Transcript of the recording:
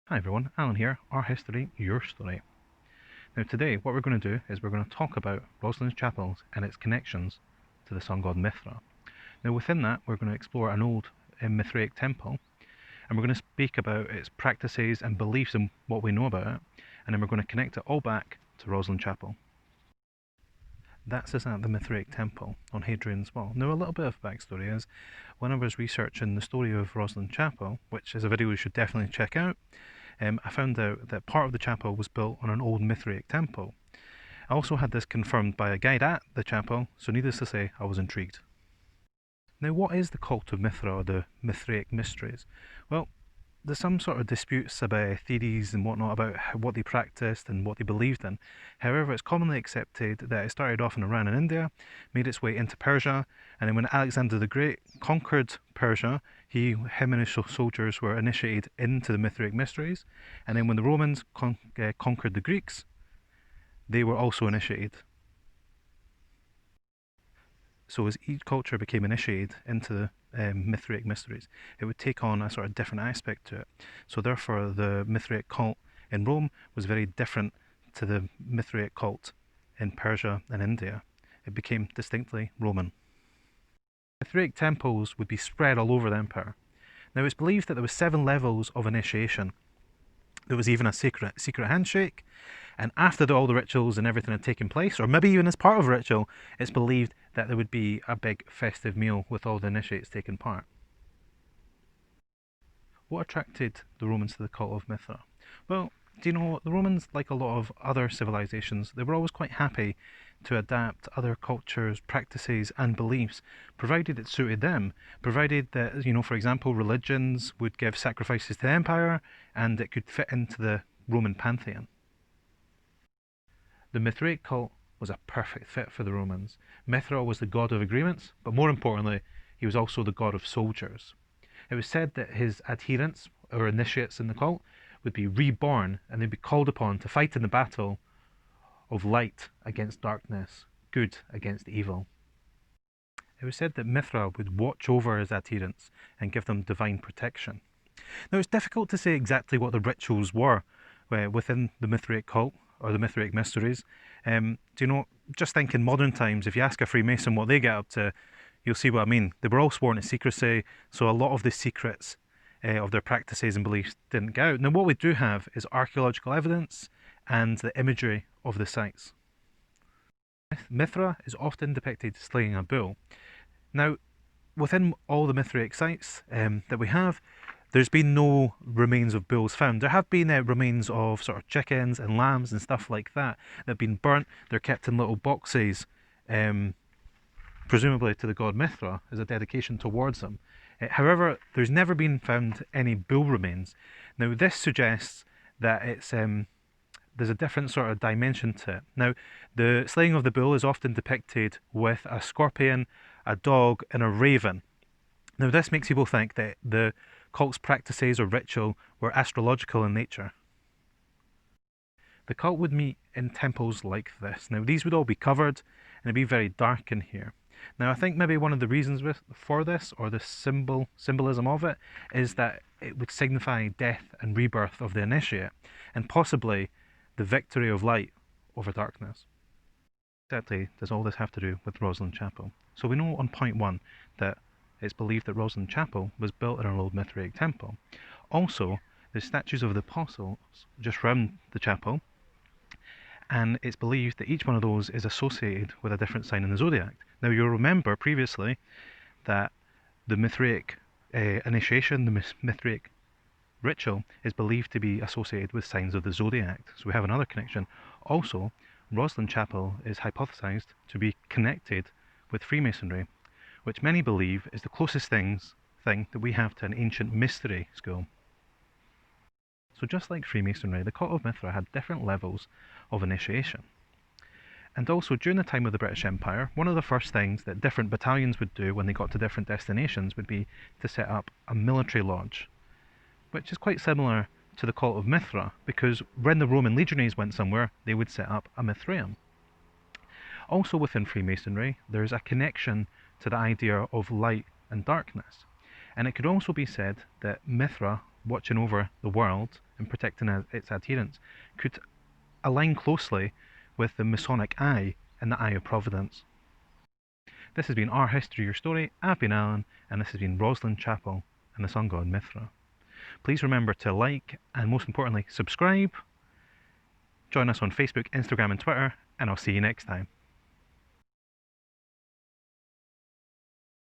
Hi everyone, Alan here, Our History, Your Story. Now today what we're going to do is we're going to talk about Roslyn's chapels and its connections to the sun god Mithra. Now within that we're going to explore an old mithraic temple, and we're going to speak about its practices and beliefs and what we know about it, and then we're going to connect it all back to Roslyn Chapel. That's us at the Mithraic Temple on Hadrian's Wall. Now a little bit of backstory is, when I was researching the story of Roslyn Chapel, which is a video you should definitely check out, I found out that part of the chapel was built on an old Mithraic temple. I also had this confirmed by a guide at the chapel, so needless to say, I was intrigued. Now, what is the cult of Mithra, or the Mithraic mysteries? Well, there's some sort of disputes about theories and whatnot about what they practiced and what they believed in. However, it's commonly accepted that it started off in Iran and India, made its way into Persia, and then when Alexander the Great conquered Persia, him and his soldiers were initiated into the Mithraic mysteries, and then when the Romans conquered the Greeks, they were also initiated. So as each culture became initiated into the Mithraic mysteries, it would take on a sort of different aspect to it. So therefore, the Mithraic cult in Rome was very different to the Mithraic cult in Persia and India. It became distinctly Roman. Mithraic temples would be spread all over the empire. Now it's believed that there were 7 levels of initiation. There was even a secret handshake, and after all the rituals and everything had taken place, or maybe even as part of a ritual, it's believed that there would be a big festive meal with all the initiates taking part. What attracted the Romans to the cult of Mithra? Well, do you know, the Romans, like a lot of other civilizations, they were always quite happy to adapt other cultures, practices, and beliefs, provided it suited them. Provided that, for example, religions would give sacrifices to the empire and it could fit into the Roman pantheon. The Mithraic cult was a perfect fit for the Romans. Mithra was the god of agreements, but more importantly, he was also the god of soldiers. It was said that his adherents, or initiates in the cult, would be reborn and they'd be called upon to fight in the battle of light against darkness, good against evil. It was said that Mithra would watch over his adherents and give them divine protection. Now, it's difficult to say exactly what the rituals were within the Mithraic cult or the Mithraic mysteries. Just think in modern times, if you ask a Freemason what they get up to, you'll see what I mean. They were all sworn to secrecy, so a lot of the secrets of their practices and beliefs didn't get out. Now, what we do have is archaeological evidence and the imagery of the sites. Mithra is often depicted slaying a bull. Now, within all the Mithraic sites that we have, there's been no remains of bulls found. There have been remains of sort of chickens and lambs and stuff like that that have been burnt. They're kept in little boxes, presumably to the god Mithra as a dedication towards him. However, there's never been found any bull remains. Now, this suggests that there's a different sort of dimension to it. Now, the slaying of the bull is often depicted with a scorpion, a dog, and a raven. Now, this makes people think that the cult's practices or ritual were astrological in nature. The cult would meet in temples like this. Now, these would all be covered and it'd be very dark in here. Now, I think maybe one of the reasons for this, or the symbolism of it, is that it would signify death and rebirth of the initiate, and possibly the victory of light over darkness. Exactly does all this have to do with Roslyn Chapel? So we know on point 1 that it's believed that Roslyn Chapel was built in an old Mithraic temple. Also, there's statues of the apostles just round the chapel, and it's believed that each one of those is associated with a different sign in the zodiac. Now, you'll remember previously that the Mithraic initiation, the Mithraic ritual, is believed to be associated with signs of the zodiac. So we have another connection. Also, Rosslyn Chapel is hypothesized to be connected with Freemasonry, which many believe is the closest thing that we have to an ancient mystery school. So just like Freemasonry, the cult of Mithra had different levels of initiation. And also, during the time of the British Empire, one of the first things that different battalions would do when they got to different destinations would be to set up a military lodge, which is quite similar to the cult of Mithra, because when the Roman legionaries went somewhere, they would set up a Mithraeum. Also within Freemasonry, there's a connection to the idea of light and darkness. And it could also be said that Mithra watching over the world and protecting its adherents could align closely with the Masonic eye and the eye of Providence. This has been Our History, Your Story. I've been Alan, and this has been Rosslyn Chapel and the sun god Mithra. Please remember to like, and most importantly, subscribe. Join us on Facebook, Instagram and Twitter, and I'll see you next time.